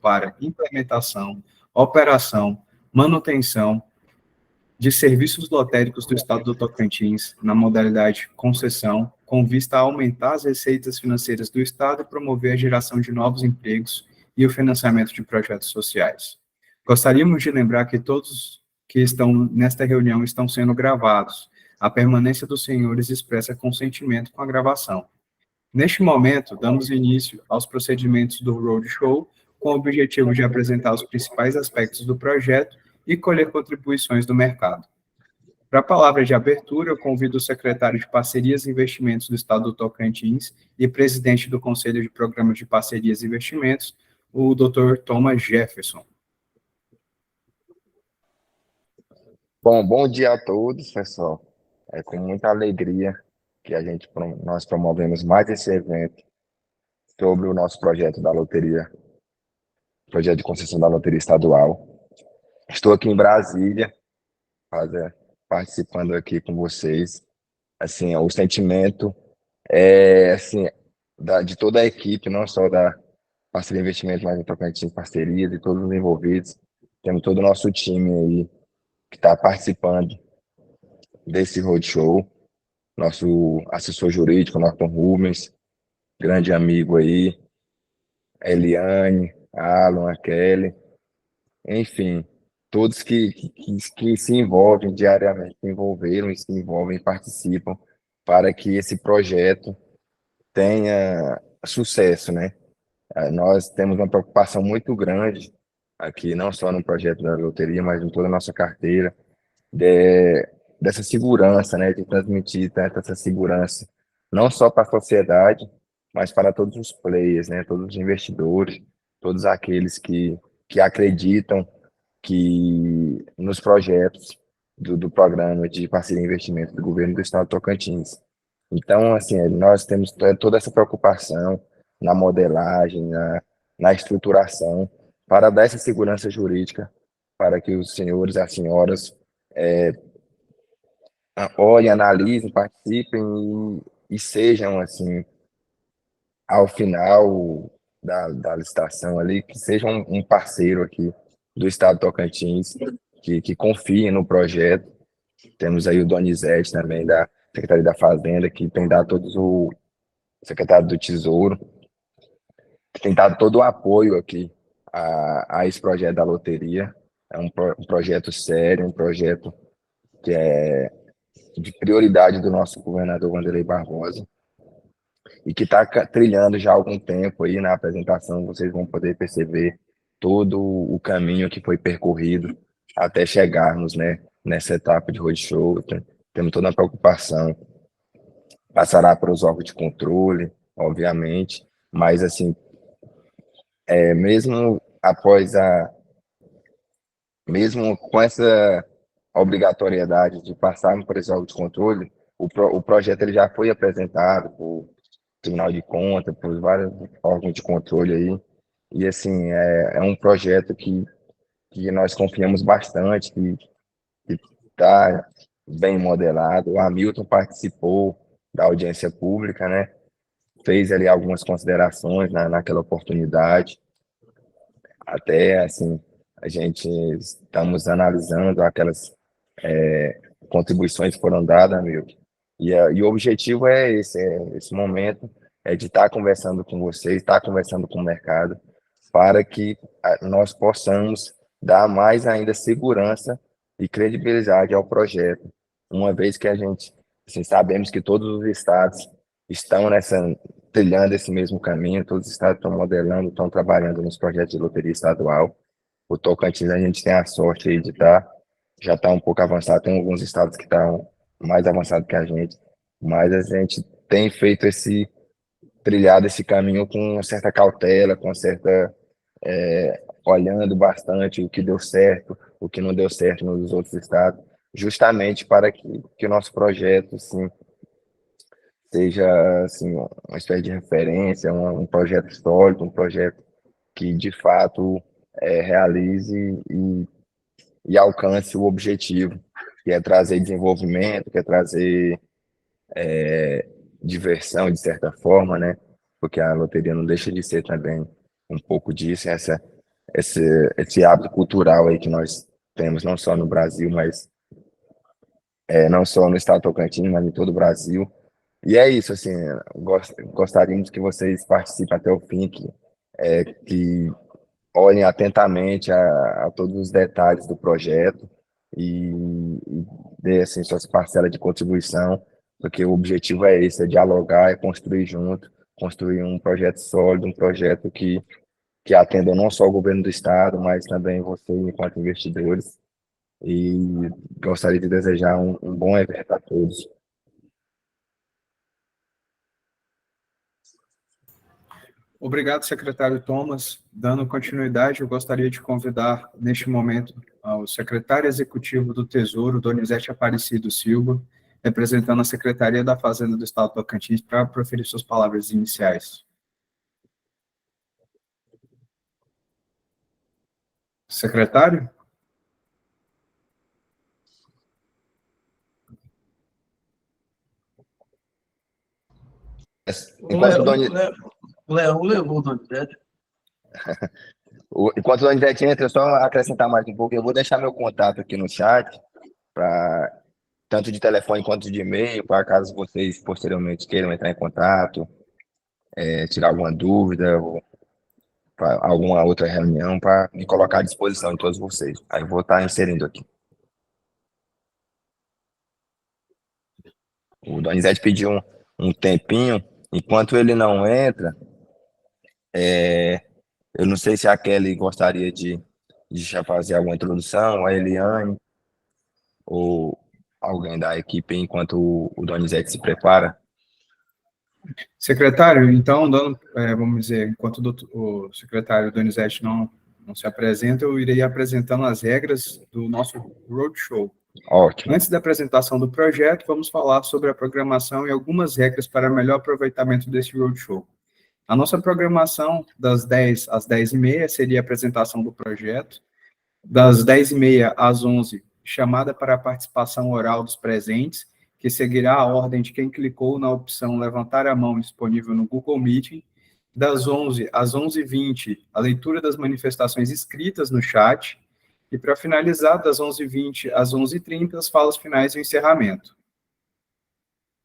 para implementação, operação, manutenção de serviços lotéricos do Estado do Tocantins, na modalidade concessão, com vista a aumentar as receitas financeiras do Estado e promover a geração de novos empregos e o financiamento de projetos sociais. Gostaríamos de lembrar que todos que estão nesta reunião estão sendo gravados. A permanência dos senhores expressa consentimento com a gravação. Neste momento, damos início aos procedimentos do Roadshow, com o objetivo de apresentar os principais aspectos do projeto e colher contribuições do mercado. Para a palavra de abertura, eu convido o secretário de Parcerias e Investimentos do Estado do Tocantins e presidente do Conselho de Programas de Parcerias e Investimentos, o Dr. Thomas Jefferson. Bom dia a todos, pessoal. É com muita alegria que nós promovemos mais esse evento sobre o nosso projeto da loteria, projeto de concessão da loteria estadual. Estou aqui em Brasília, participando aqui com vocês. Assim, o sentimento é assim de toda a equipe, não só da Parceria Investimento, mas do Tocantins Parcerias e todos os envolvidos. Temos todo o nosso time aí que está participando desse roadshow, nosso assessor jurídico, Norton Rubens, grande amigo aí, a Eliane, a Alan, a Kelly, enfim, todos que se envolvem diariamente, se envolveram e se envolvem e participam para que esse projeto tenha sucesso, né? Nós temos uma preocupação muito grande aqui, não só no projeto da loteria, mas em toda a nossa carteira, dessa segurança, né, de transmitir essa segurança, não só para a sociedade, mas para todos os players, né, todos os investidores, todos aqueles que acreditam que nos projetos do programa de parceria e investimento do governo do Estado do Tocantins. Então, assim, nós temos toda essa preocupação na modelagem, na estruturação, para dar essa segurança jurídica para que os senhores e as senhoras olhem, analisem, participem e sejam, assim, ao final da licitação ali, que sejam um parceiro aqui do Estado do Tocantins, que confiem no projeto. Temos aí o Donizete também, da Secretaria da Fazenda, que tem dado todos o secretário do Tesouro, que tem dado todo o apoio aqui a esse projeto da loteria. É um projeto sério, um projeto que é de prioridade do nosso governador Wanderley Barbosa e que está trilhando já há algum tempo aí. Na apresentação vocês vão poder perceber todo o caminho que foi percorrido até chegarmos, né, nessa etapa de roadshow. Temos toda a preocupação, passará para os órgãos de controle, obviamente, mas assim, mesmo mesmo com essa obrigatoriedade de passarmos por esse órgão de controle, o projeto ele já foi apresentado para o Tribunal de Contas, por vários órgãos de controle aí, e assim, é um projeto que nós confiamos bastante, que está bem modelado. O Hamilton participou da audiência pública, né? Fez ali algumas considerações naquela oportunidade. Até, assim, a gente estamos analisando aquelas contribuições que foram dadas, Hamilton. E o objetivo é esse momento, é de estar conversando com vocês, estar conversando com o mercado, para que nós possamos dar mais ainda segurança e credibilidade ao projeto, uma vez que a gente, assim, sabemos que todos os estados estão trilhando esse mesmo caminho, todos os estados estão modelando, estão trabalhando nos projetos de loteria estadual. O Tocantins, a gente tem a sorte aí de já está um pouco avançado, tem alguns estados que estão mais avançados que a gente, mas a gente tem feito trilhado esse caminho com certa cautela, com certa olhando bastante o que deu certo, o que não deu certo nos outros estados, justamente para que o nosso projeto, assim, seja, assim, uma espécie de referência, um projeto sólido, um projeto que de fato realize e alcance o objetivo, que é trazer desenvolvimento, que é trazer diversão, de certa forma, né? Porque a loteria não deixa de ser também um pouco disso, esse hábito cultural aí que nós temos, não só no Brasil, mas não só no estado do Tocantins, mas em todo o Brasil. E é isso, assim, gostaríamos que vocês participem até o fim, que olhem atentamente a todos os detalhes do projeto e dê, assim, suas parcelas de contribuição, porque o objetivo é esse, é dialogar, é construir junto, construir um projeto sólido, um projeto que atenda não só o governo do estado, mas também vocês enquanto investidores. E gostaria de desejar um bom evento a todos. Obrigado, secretário Thomas. Dando continuidade, eu gostaria de convidar, neste momento, o secretário executivo do Tesouro, Donizete Aparecido Silva, representando a Secretaria da Fazenda do Estado do Tocantins, para proferir suas palavras iniciais. Secretário? Enquanto o Leão levou o Donizete. Enquanto o Donizete entra, só acrescentar mais um pouco, eu vou deixar meu contato aqui no chat, tanto de telefone quanto de e-mail, para caso vocês posteriormente queiram entrar em contato, tirar alguma dúvida, ou alguma outra reunião, para me colocar à disposição de todos vocês. Aí eu vou estar inserindo aqui. O Donizete pediu um tempinho, enquanto ele não entra, eu não sei se a Kelly gostaria de já fazer alguma introdução, a Eliane, ou alguém da equipe, enquanto o Donizete se prepara. Secretário, então, vamos dizer, enquanto o secretário Donizete não se apresenta, eu irei apresentando as regras do nosso roadshow. Ótimo. Antes da apresentação do projeto, vamos falar sobre a programação e algumas regras para melhor aproveitamento desse roadshow. A nossa programação, das 10 às 10h30, seria a apresentação do projeto. Das 10h30 às 11h, chamada para a participação oral dos presentes, que seguirá a ordem de quem clicou na opção levantar a mão disponível no Google Meeting. Das 11h às 11h20, a leitura das manifestações escritas no chat. E, para finalizar, das 11h20 às 11h30, as falas finais e o encerramento.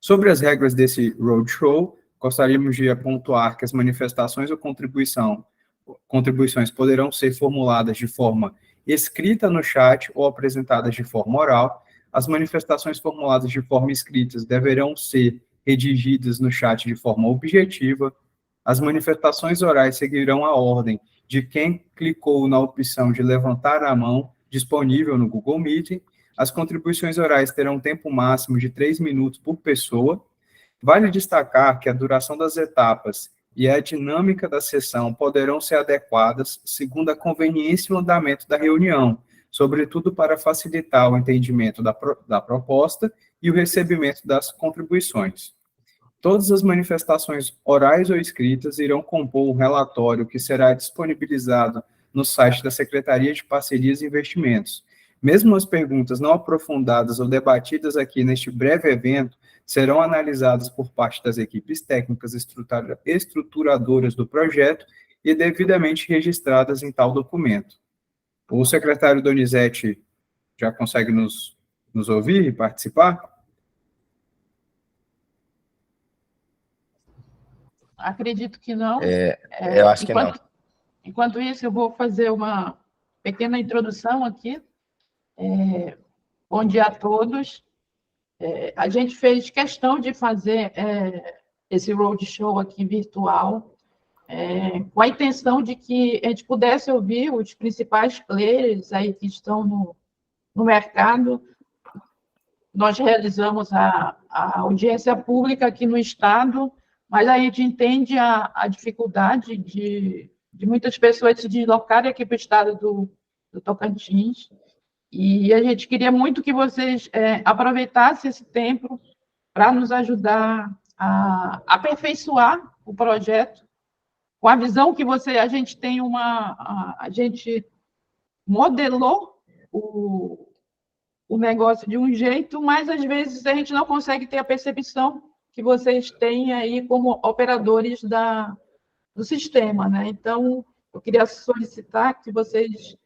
Sobre as regras desse roadshow, gostaríamos de pontuar que as manifestações ou contribuições poderão ser formuladas de forma escrita no chat ou apresentadas de forma oral. As manifestações formuladas de forma escrita deverão ser redigidas no chat de forma objetiva. As manifestações orais seguirão a ordem de quem clicou na opção de levantar a mão disponível no Google Meeting. As contribuições orais terão um tempo máximo de 3 minutos por pessoa. Vale destacar que a duração das etapas e a dinâmica da sessão poderão ser adequadas segundo a conveniência e o andamento da reunião, sobretudo para facilitar o entendimento da proposta e o recebimento das contribuições. Todas as manifestações orais ou escritas irão compor um relatório que será disponibilizado no site da Secretaria de Parcerias e Investimentos. Mesmo as perguntas não aprofundadas ou debatidas aqui neste breve evento serão analisadas por parte das equipes técnicas estruturadoras do projeto e devidamente registradas em tal documento. O secretário Donizete já consegue nos ouvir e participar? Acredito que não. Eu acho que não. Enquanto isso, eu vou fazer uma pequena introdução aqui. Bom dia a todos. A gente fez questão de fazer esse roadshow aqui virtual, com a intenção de que a gente pudesse ouvir os principais players aí que estão no mercado. Nós realizamos a audiência pública aqui no Estado, mas a gente entende a dificuldade de muitas pessoas se deslocarem aqui para o Estado do Tocantins. E a gente queria muito que vocês aproveitassem esse tempo para nos ajudar a aperfeiçoar o projeto, com a visão que a gente tem a gente modelou o negócio de um jeito, mas às vezes a gente não consegue ter a percepção que vocês têm aí como operadores do sistema, né? Então, eu queria solicitar que vocês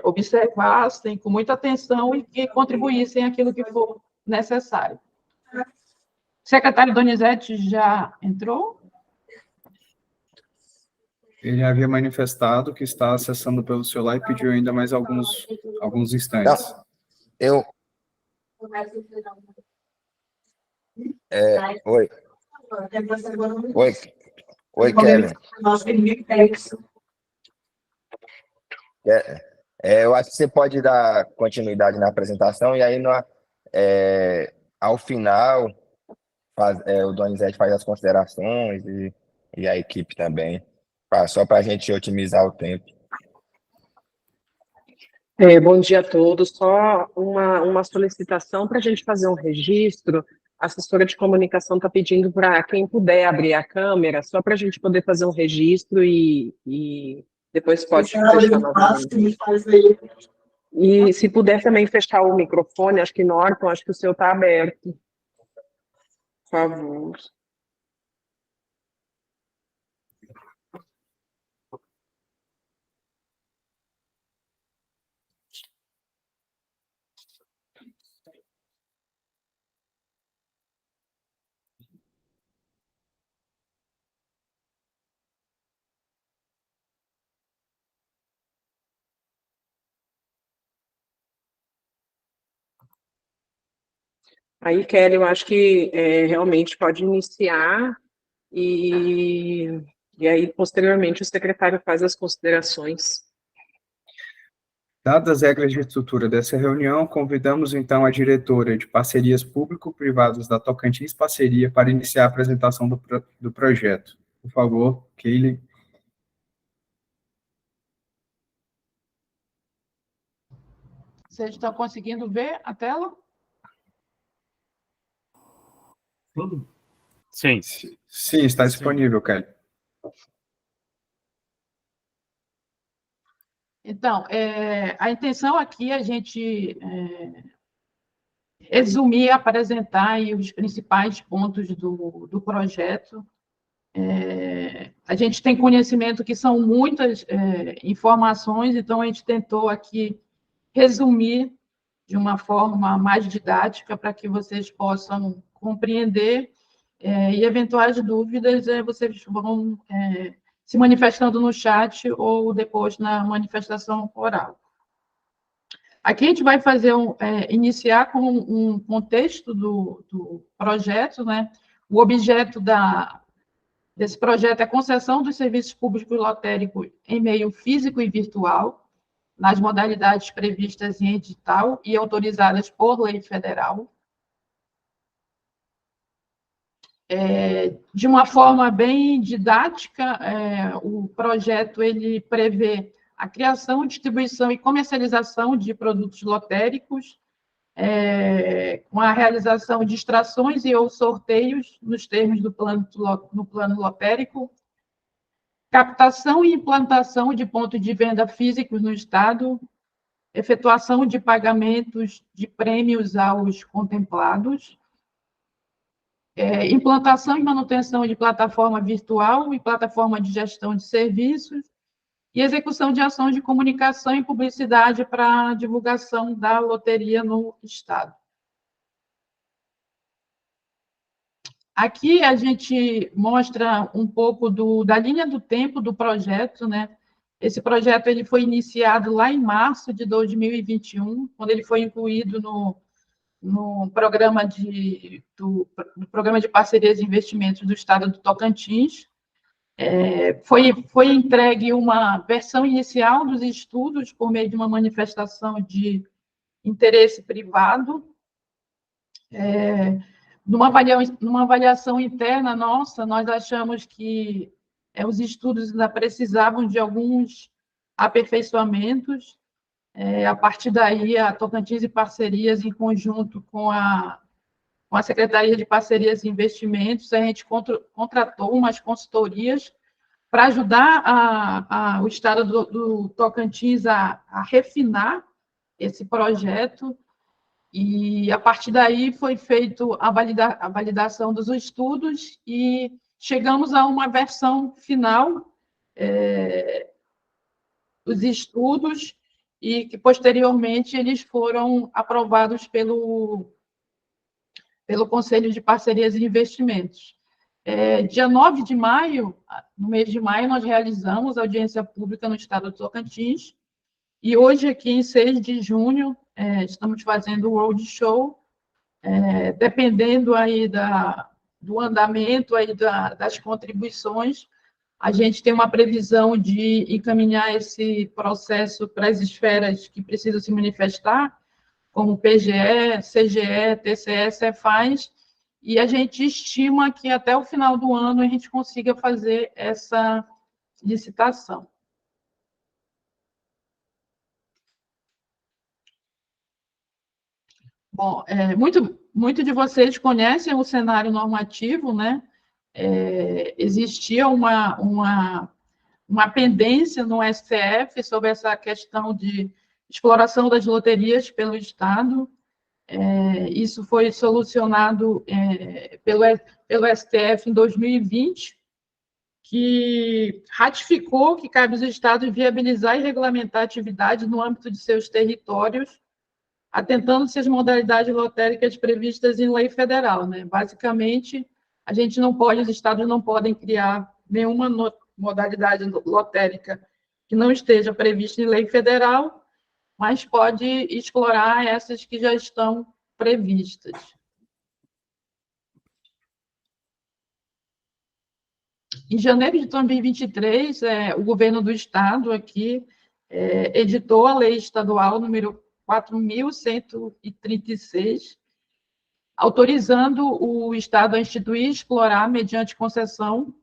observassem com muita atenção e que contribuíssem aquilo que for necessário. O secretário Donizete já entrou? Ele havia manifestado que está acessando pelo celular e pediu ainda mais alguns instantes. Eu. Oi. Oi, Kevin. Eu acho que você pode dar continuidade na apresentação e aí, ao final, o Donizete faz as considerações e a equipe também, só para a gente otimizar o tempo. Bom dia a todos. Só uma solicitação para a gente fazer um registro. A assessora de comunicação está pedindo para quem puder abrir a câmera, só para a gente poder fazer um registro e depois pode fechar novamente. E se puder também fechar o microfone, acho que Norton, acho que o seu está aberto. Por favor. Aí, Kelly, eu acho que realmente pode iniciar e aí, posteriormente, o secretário faz as considerações. Dadas as regras de estrutura dessa reunião, convidamos, então, a diretora de Parcerias Público-Privadas da Tocantins Parceria para iniciar a apresentação do projeto. Por favor, Keile. Vocês estão conseguindo ver a tela? Sim. Sim, está disponível, Kelly. Então, a intenção aqui é a gente resumir, apresentar aí os principais pontos do projeto. A gente tem conhecimento que são muitas informações, então a gente tentou aqui resumir de uma forma mais didática para que vocês possam compreender e eventuais dúvidas vocês vão se manifestando no chat ou depois na manifestação oral. Aqui a gente vai fazer iniciar com um contexto do projeto, né? O objeto desse projeto é a concessão dos serviços públicos lotéricos em meio físico e virtual, nas modalidades previstas em edital e autorizadas por lei federal. De uma forma bem didática, o projeto ele prevê a criação, distribuição e comercialização de produtos lotéricos, com a realização de extrações e ou sorteios nos termos do plano lotérico, captação e implantação de pontos de venda físicos no Estado, efetuação de pagamentos de prêmios aos contemplados, implantação e manutenção de plataforma virtual e plataforma de gestão de serviços, e execução de ações de comunicação e publicidade para a divulgação da loteria no Estado. Aqui a gente mostra um pouco da linha do tempo do projeto, né? Esse projeto ele foi iniciado lá em março de 2021, quando ele foi incluído no programa do Programa de Parcerias e Investimentos do Estado do Tocantins. Foi entregue uma versão inicial dos estudos por meio de uma manifestação de interesse privado. Numa avaliação interna nossa, nós achamos que os estudos ainda precisavam de alguns aperfeiçoamentos. A partir daí, a Tocantins e Parcerias, em conjunto com a Secretaria de Parcerias e Investimentos, a gente contratou umas consultorias para ajudar o Estado do Tocantins a refinar esse projeto, e a partir daí foi feita a validação dos estudos e chegamos a uma versão final os estudos e que, posteriormente, eles foram aprovados pelo Conselho de Parcerias e Investimentos. Dia 9 de maio, no mês de maio, nós realizamos audiência pública no estado do Tocantins, e hoje, aqui em 6 de junho, estamos fazendo o roadshow, dependendo aí do andamento aí das contribuições, a gente tem uma previsão de encaminhar esse processo para as esferas que precisam se manifestar, como PGE, CGE, TCE, Cefaz, e a gente estima que até o final do ano a gente consiga fazer essa licitação. Bom, muito de vocês conhecem o cenário normativo, né? Existia uma pendência no STF sobre essa questão de exploração das loterias pelo Estado. Isso foi solucionado pelo STF em 2020, que ratificou que cabe aos Estados viabilizar e regulamentar a atividade no âmbito de seus territórios, atentando-se às modalidades lotéricas previstas em lei federal, né? Basicamente, os Estados não podem criar nenhuma modalidade lotérica que não esteja prevista em lei federal, mas pode explorar essas que já estão previstas. Em janeiro de 2023, o governo do Estado aqui editou a lei estadual número 4.136, autorizando o Estado a instituir e explorar, mediante concessão,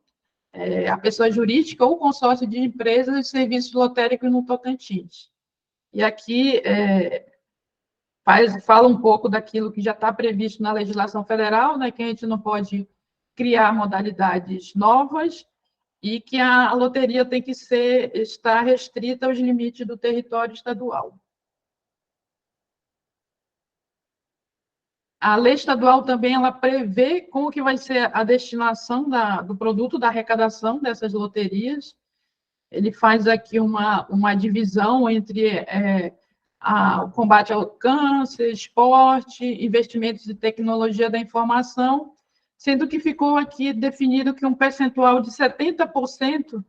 a pessoa jurídica ou consórcio de empresas de serviços lotéricos no Tocantins. E aqui fala um pouco daquilo que já está previsto na legislação federal, né, que a gente não pode criar modalidades novas e que a loteria tem que estar restrita aos limites do território estadual. A lei estadual também ela prevê como que vai ser a destinação do produto da arrecadação dessas loterias. Ele faz aqui uma divisão entre o combate ao câncer, esporte, investimentos em tecnologia da informação, sendo que ficou aqui definido que um percentual de 70%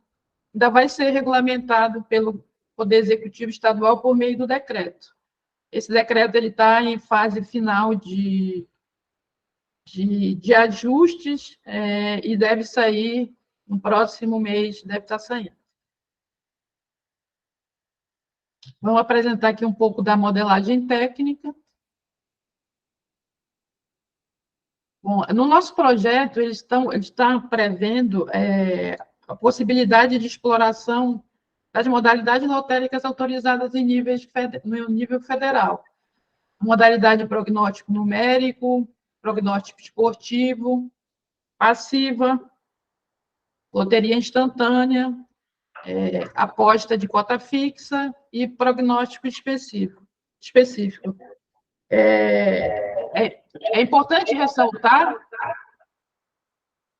ainda vai ser regulamentado pelo Poder Executivo Estadual por meio do decreto. Esse decreto está em fase final de ajustes e deve sair no próximo mês, deve estar saindo. Vamos apresentar aqui um pouco da modelagem técnica. Bom, no nosso projeto, eles estão prevendo a possibilidade de exploração das modalidades lotéricas autorizadas no nível federal. Modalidade prognóstico numérico, prognóstico esportivo, passiva, loteria instantânea, aposta de cota fixa e prognóstico específico. É importante ressaltar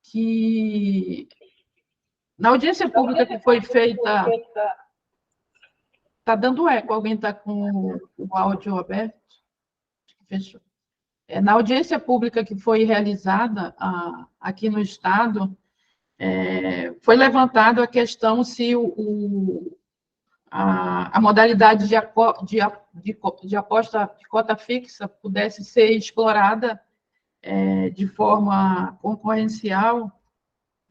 que na audiência pública que foi feita... Está dando eco, alguém está com o áudio aberto? Fechou. Na audiência pública que foi realizada aqui no Estado, foi levantada a questão se a modalidade de aposta de cota fixa pudesse ser explorada de forma concorrencial.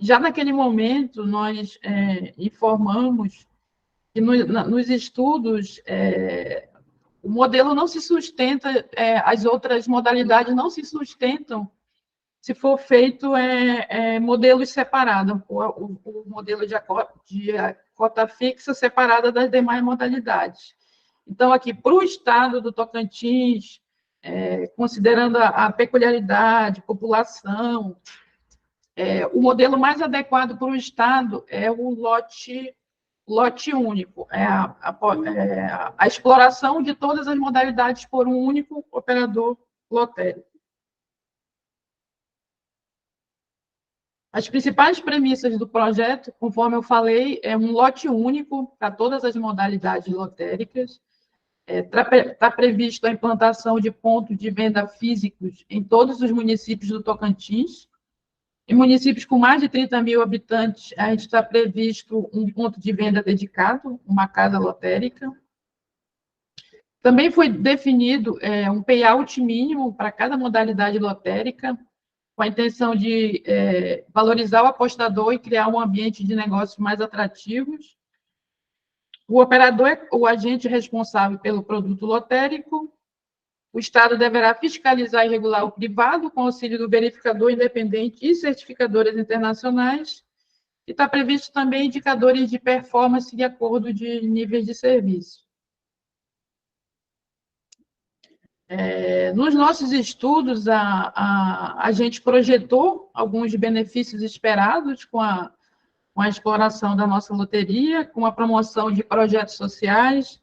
Já naquele momento, nós informamos que nos estudos o modelo não se sustenta, as outras modalidades não se sustentam se for feito modelos separados, o modelo de cota fixa separada das demais modalidades. Então, aqui, para o estado do Tocantins, considerando a peculiaridade, população, o modelo mais adequado para o estado é o lote único, a exploração de todas as modalidades por um único operador lotérico. As principais premissas do projeto, conforme eu falei, é um lote único para todas as modalidades lotéricas. Está previsto a implantação de pontos de venda físicos em todos os municípios do Tocantins. Em municípios com mais de 30 mil habitantes, a gente está previsto um ponto de venda dedicado, uma casa lotérica. Também foi definido um payout mínimo para cada modalidade lotérica, com a intenção de valorizar o apostador e criar um ambiente de negócios mais atrativos. O operador é o agente responsável pelo produto lotérico. O Estado deverá fiscalizar e regular o privado com auxílio do verificador independente e certificadoras internacionais. E está previsto também indicadores de performance de acordo de níveis de serviço. Nos nossos estudos, a gente projetou alguns benefícios esperados com a exploração da nossa loteria, com a promoção de projetos sociais,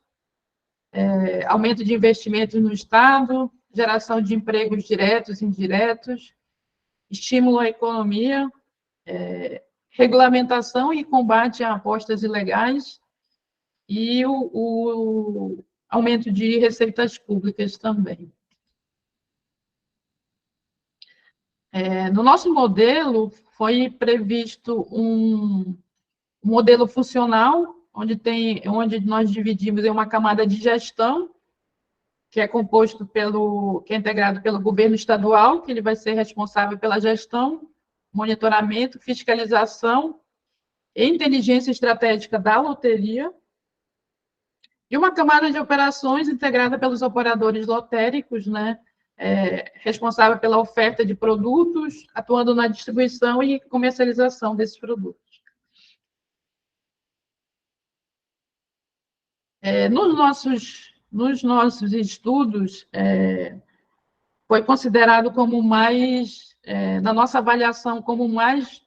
aumento de investimentos no Estado, geração de empregos diretos e indiretos, estímulo à economia, regulamentação e combate a apostas ilegais e o aumento de receitas públicas também. No nosso modelo, foi previsto um modelo funcional, onde nós dividimos em uma camada de gestão, que é que é integrado pelo governo estadual, que ele vai ser responsável pela gestão, monitoramento, fiscalização e inteligência estratégica da loteria, e uma camada de operações integrada pelos operadores lotéricos, né, responsável pela oferta de produtos, atuando na distribuição e comercialização desses produtos. Nos nossos estudos, foi considerado como mais, na nossa avaliação, como mais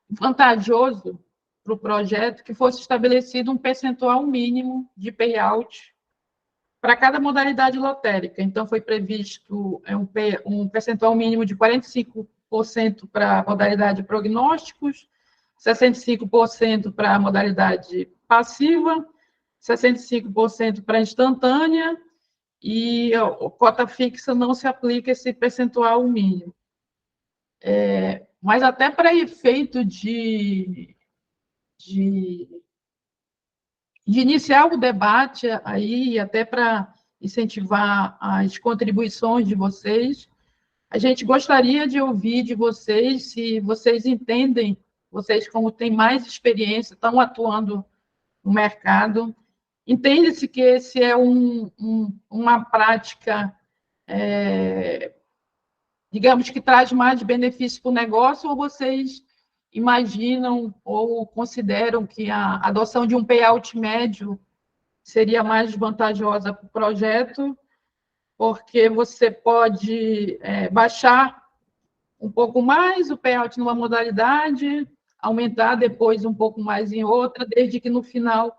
vantajoso para o projeto que fosse estabelecido um percentual mínimo de payout para cada modalidade lotérica. Então, foi previsto um percentual mínimo de 45% para a modalidade prognósticos, 65% para a modalidade passiva, 65% para a instantânea, e a cota fixa não se aplica esse percentual mínimo. Mas até para efeito de iniciar o debate aí, até para incentivar as contribuições de vocês, a gente gostaria de ouvir de vocês, se vocês entendem, vocês como têm mais experiência, estão atuando no mercado, entende-se que esse é uma prática, digamos, que traz mais benefício para o negócio, ou vocês imaginam ou consideram que a adoção de um payout médio seria mais vantajosa para o projeto, porque você pode baixar um pouco mais o payout numa modalidade, aumentar depois um pouco mais em outra, desde que no final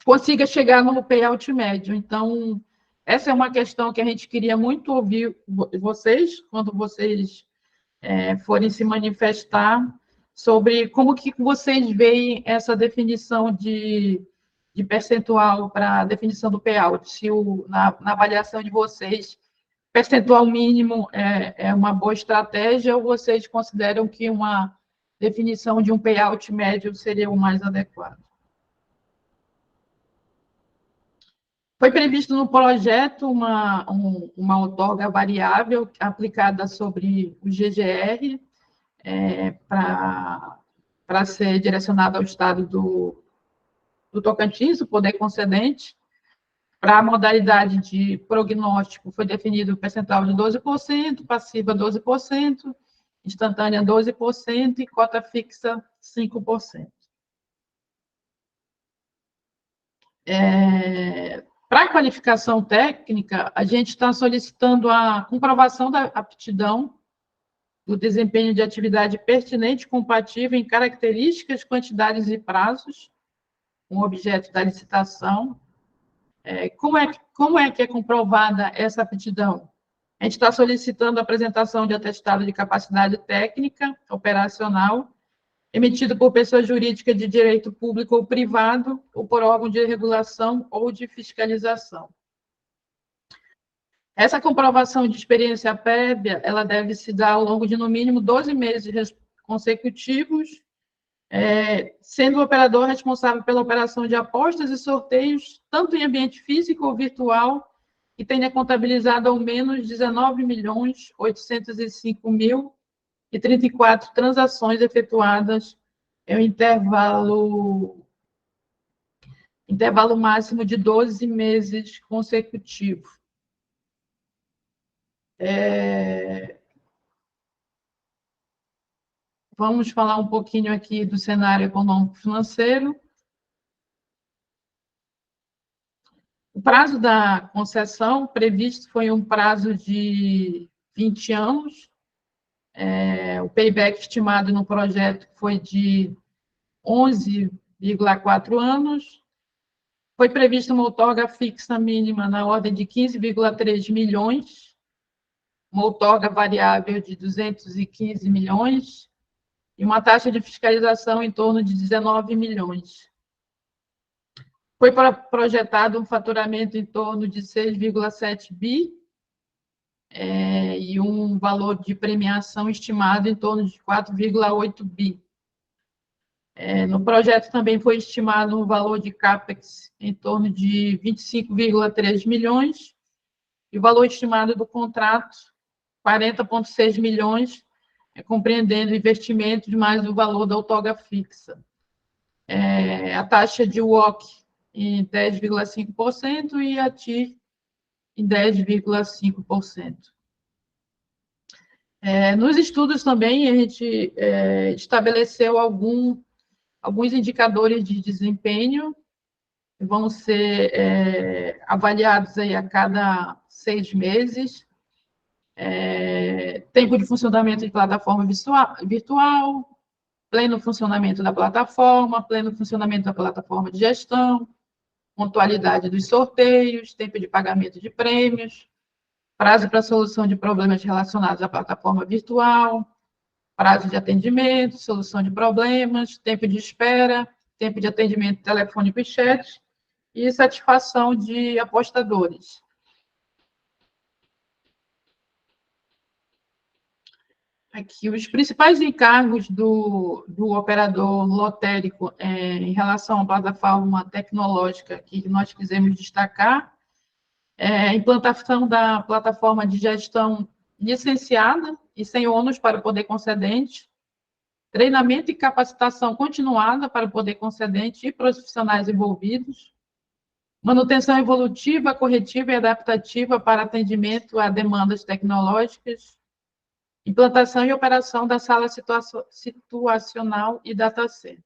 consiga chegar no payout médio. Então, essa é uma questão que a gente queria muito ouvir vocês, quando vocês forem se manifestar, sobre como que vocês veem essa definição de percentual para a definição do payout, se na avaliação de vocês, percentual mínimo é uma boa estratégia, ou vocês consideram que uma definição de um payout médio seria o mais adequado? Foi previsto no projeto uma outorga variável aplicada sobre o GGR, para ser direcionada ao Estado do Tocantins, o poder concedente. Para a modalidade de prognóstico, foi definido o percentual de 12%, passiva 12%, instantânea 12% e cota fixa 5%. Para a qualificação técnica, a gente está solicitando a comprovação da aptidão do desempenho de atividade pertinente, compatível em características, quantidades e prazos, com o objeto da licitação. Como é que é comprovada essa aptidão? A gente está solicitando a apresentação de atestado de capacidade técnica operacional emitido por pessoa jurídica de direito público ou privado, ou por órgão de regulação ou de fiscalização. Essa comprovação de experiência prévia, ela deve se dar ao longo de, no mínimo, 12 meses consecutivos, sendo o operador responsável pela operação de apostas e sorteios, tanto em ambiente físico ou virtual, que tenha contabilizado ao menos 19.805.034 transações efetuadas em um intervalo máximo de 12 meses consecutivos. Vamos falar um pouquinho aqui do cenário econômico-financeiro. O prazo da concessão previsto foi um prazo de 20 anos. O payback estimado no projeto foi de 11,4 anos. Foi prevista uma outorga fixa mínima na ordem de 15,3 milhões, uma outorga variável de 215 milhões e uma taxa de fiscalização em torno de 19 milhões. Foi projetado um faturamento em torno de 6,7 bi e um valor de premiação estimado em torno de 4,8 bi. No projeto também foi estimado um valor de CAPEX em torno de 25,3 milhões e o valor estimado do contrato, 40,6 milhões, compreendendo investimentos mais o valor da outorga fixa. A taxa de WACC em 10,5% e a TIR em 10,5%. Nos estudos também, a gente estabeleceu alguns indicadores de desempenho que vão ser avaliados aí a cada 6 meses. Tempo de funcionamento de plataforma virtual, pleno funcionamento da plataforma, pleno funcionamento da plataforma de gestão, pontualidade dos sorteios, tempo de pagamento de prêmios, prazo para solução de problemas relacionados à plataforma virtual, prazo de atendimento, solução de problemas, tempo de espera, tempo de atendimento telefônico e chat, e satisfação de apostadores. Aqui, os principais encargos do operador lotérico em relação à plataforma tecnológica que nós quisemos destacar é a implantação da plataforma de gestão licenciada e sem ônus para o poder concedente, treinamento e capacitação continuada para o poder concedente e profissionais envolvidos, manutenção evolutiva, corretiva e adaptativa para atendimento a demandas tecnológicas, implantação e operação da sala situacional e data center.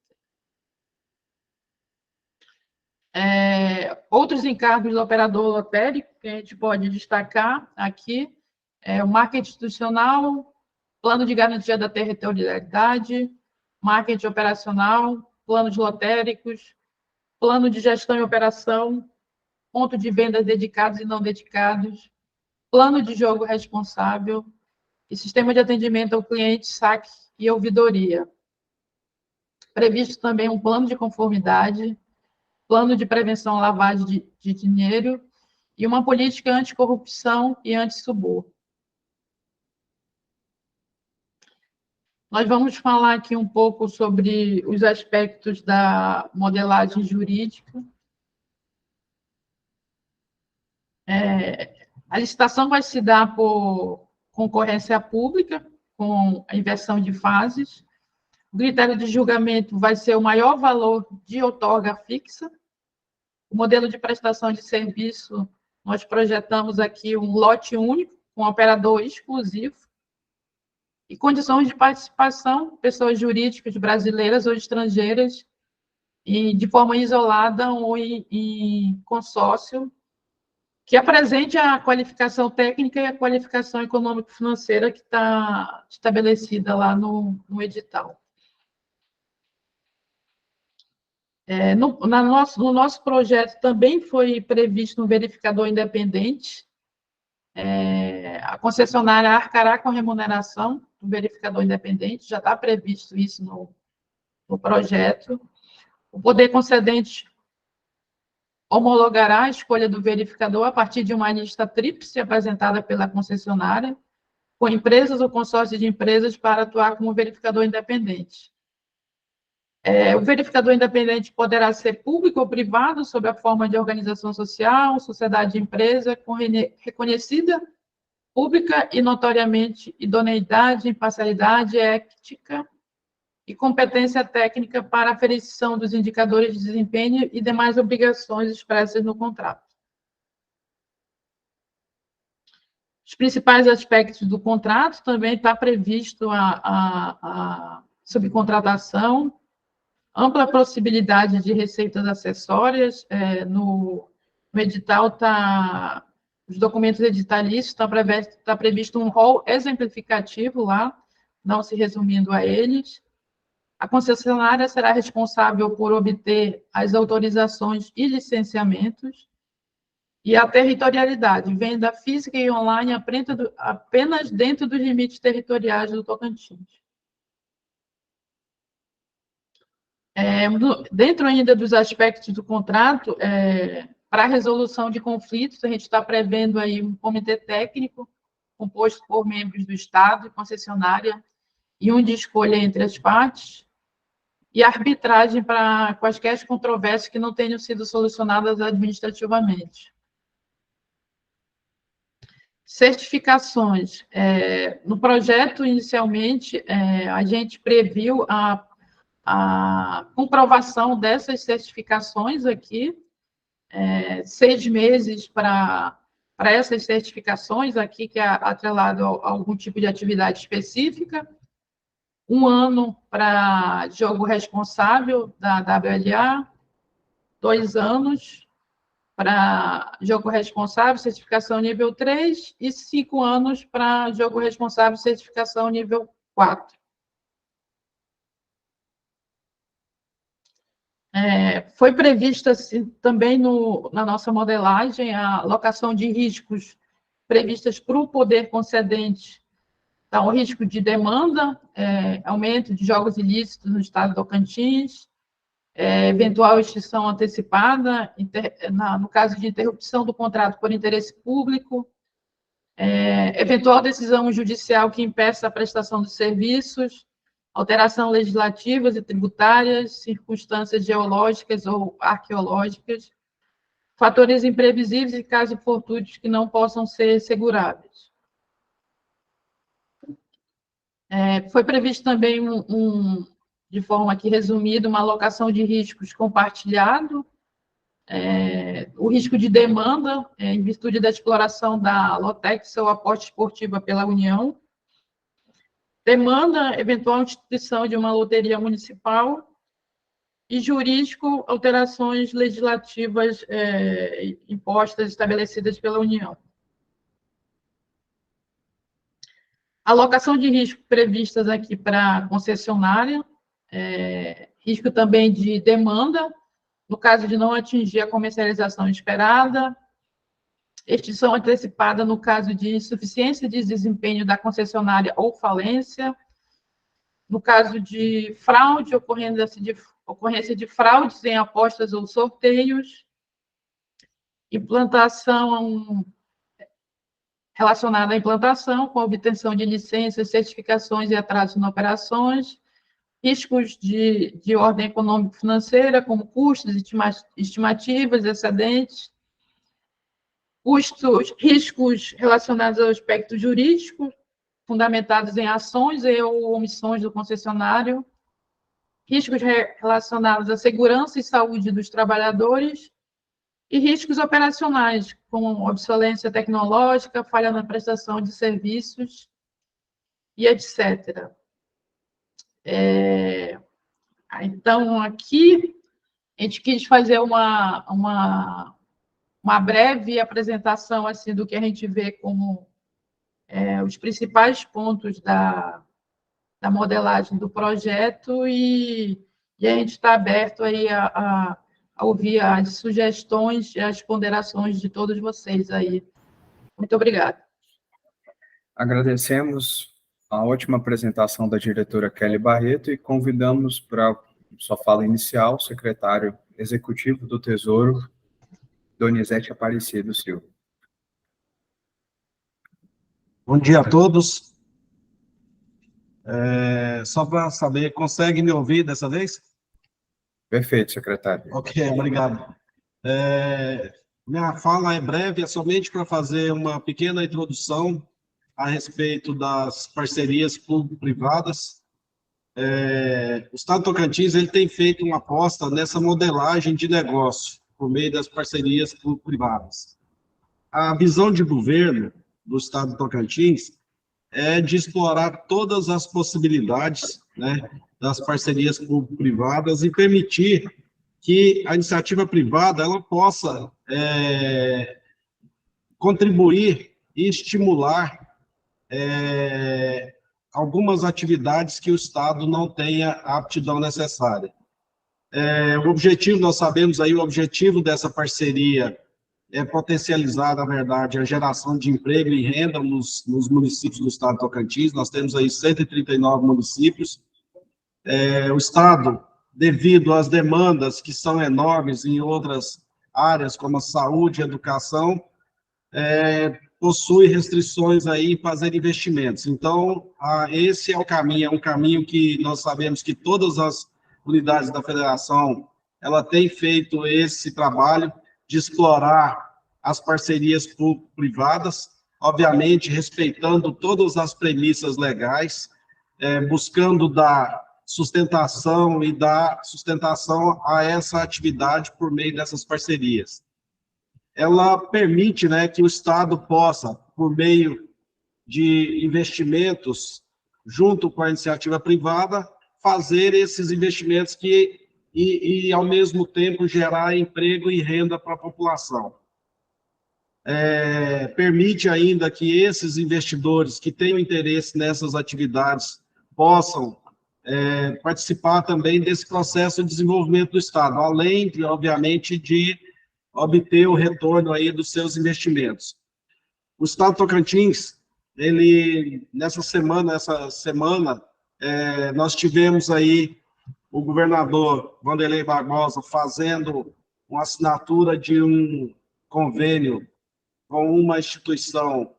Outros encargos do operador lotérico que a gente pode destacar aqui é o marketing institucional, plano de garantia da territorialidade, marketing operacional, planos lotéricos, plano de gestão e operação, ponto de vendas dedicados e não dedicados, plano de jogo responsável, e sistema de atendimento ao cliente, saque e ouvidoria. Previsto também um plano de conformidade, plano de prevenção à lavagem de dinheiro e uma política anticorrupção e antissuborno. Nós vamos falar aqui um pouco sobre os aspectos da modelagem jurídica. A licitação vai se dar por concorrência pública, com a inversão de fases. O critério de julgamento vai ser o maior valor de outorga fixa. O modelo de prestação de serviço, nós projetamos aqui um lote único, com operador exclusivo. E condições de participação, pessoas jurídicas brasileiras ou estrangeiras, e de forma isolada ou em consórcio, que apresente a qualificação técnica e a qualificação econômico-financeira que está estabelecida lá no edital. No nosso projeto também foi previsto um verificador independente, A concessionária arcará com remuneração do verificador independente, já está previsto isso no projeto. O poder concedente homologará a escolha do verificador a partir de uma lista tríplice apresentada pela concessionária, com empresas ou consórcio de empresas para atuar como verificador independente. O verificador independente poderá ser público ou privado, sob a forma de organização social, sociedade de empresa, reconhecida, pública e notoriamente idoneidade, imparcialidade, ética e competência técnica para aferição dos indicadores de desempenho e demais obrigações expressas no contrato. Os principais aspectos do contrato também está previsto a subcontratação, ampla possibilidade de receitas acessórias, no edital os documentos editalícios, está previsto um rol exemplificativo lá, não se resumindo a eles. A concessionária será responsável por obter as autorizações e licenciamentos, e a territorialidade, venda física e online apenas dentro dos limites territoriais do Tocantins. Dentro ainda dos aspectos do contrato, para a resolução de conflitos, a gente está prevendo aí um comitê técnico, composto por membros do Estado e concessionária, e um de escolha entre as partes, e arbitragem para quaisquer controvérsias que não tenham sido solucionadas administrativamente. Certificações. No projeto, inicialmente, a gente previu a comprovação dessas certificações aqui, 6 meses para essas certificações aqui, que é atrelado a algum tipo de atividade específica, 1 ano para jogo responsável da WLA, 2 anos para jogo responsável, certificação nível 3, e 5 anos para jogo responsável, certificação nível 4. Foi prevista assim, também na nossa modelagem a alocação de riscos previstas para o poder concedente. Então, o risco de demanda, aumento de jogos ilícitos no estado do Tocantins, eventual extinção antecipada, no caso de interrupção do contrato por interesse público, eventual decisão judicial que impeça a prestação de serviços, alteração legislativas e tributárias, circunstâncias geológicas ou arqueológicas, fatores imprevisíveis e casos fortuitos que não possam ser seguráveis. Foi previsto também de forma aqui resumida, uma alocação de riscos compartilhado, o risco de demanda, em virtude da exploração da Lotex ou aposta esportiva pela União, demanda, eventual instituição de uma loteria municipal, e jurídico, alterações legislativas impostas, estabelecidas pela União. Alocação de risco previstas aqui para a concessionária, risco também de demanda, no caso de não atingir a comercialização esperada, extinção antecipada no caso de insuficiência de desempenho da concessionária ou falência, no caso de fraude, ocorrência de fraudes em apostas ou sorteios, implantação relacionada à implantação, com a obtenção de licenças, certificações e atrasos em operações, riscos de ordem econômico-financeira, como custos, estimativas, excedentes, riscos relacionados ao aspecto jurídico, fundamentados em ações ou omissões do concessionário, riscos relacionados à segurança e saúde dos trabalhadores, e riscos operacionais, como obsolescência tecnológica, falha na prestação de serviços, e etc. Então, aqui, a gente quis fazer uma breve apresentação assim, do que a gente vê como os principais pontos da modelagem do projeto, e a gente está aberto aí a ouvir as sugestões e as ponderações de todos vocês aí. Muito obrigada. Agradecemos a ótima apresentação da diretora Kelly Barreto e convidamos para sua fala inicial o secretário executivo do Tesouro, Donizete Aparecido Silva. Bom dia a todos. Só para saber, consegue me ouvir dessa vez? Perfeito, secretário. Ok, obrigado. Minha fala é breve, é somente para fazer uma pequena introdução a respeito das parcerias público-privadas. O Estado do Tocantins ele tem feito uma aposta nessa modelagem de negócio por meio das parcerias público-privadas. A visão de governo do Estado do Tocantins é de explorar todas as possibilidades, né, das parcerias público-privadas e permitir que a iniciativa privada ela possa contribuir e estimular algumas atividades que o Estado não tenha a aptidão necessária. O objetivo, nós sabemos aí, o objetivo dessa parceria é potencializar, na verdade, a geração de emprego e renda nos municípios do Estado do Tocantins. Nós temos aí 139 municípios. O Estado, devido às demandas que são enormes em outras áreas, como a saúde e a educação, possui restrições aí em fazer investimentos. Então, esse é o caminho, é um caminho que nós sabemos que todas as unidades da federação, ela tem feito esse trabalho de explorar as parcerias público-privadas, obviamente respeitando todas as premissas legais, buscando dar sustentação e dar sustentação a essa atividade por meio dessas parcerias. Ela permite, né, que o Estado possa, por meio de investimentos, junto com a iniciativa privada, fazer esses investimentos e ao mesmo tempo, gerar emprego e renda para a população. Permite ainda que esses investidores que tenham interesse nessas atividades possam participar também desse processo de desenvolvimento do Estado, além, de, obviamente, de obter o retorno aí dos seus investimentos. O Estado do Tocantins, nessa semana, nós tivemos aí o governador Wanderlei Barbosa fazendo uma assinatura de um convênio com uma instituição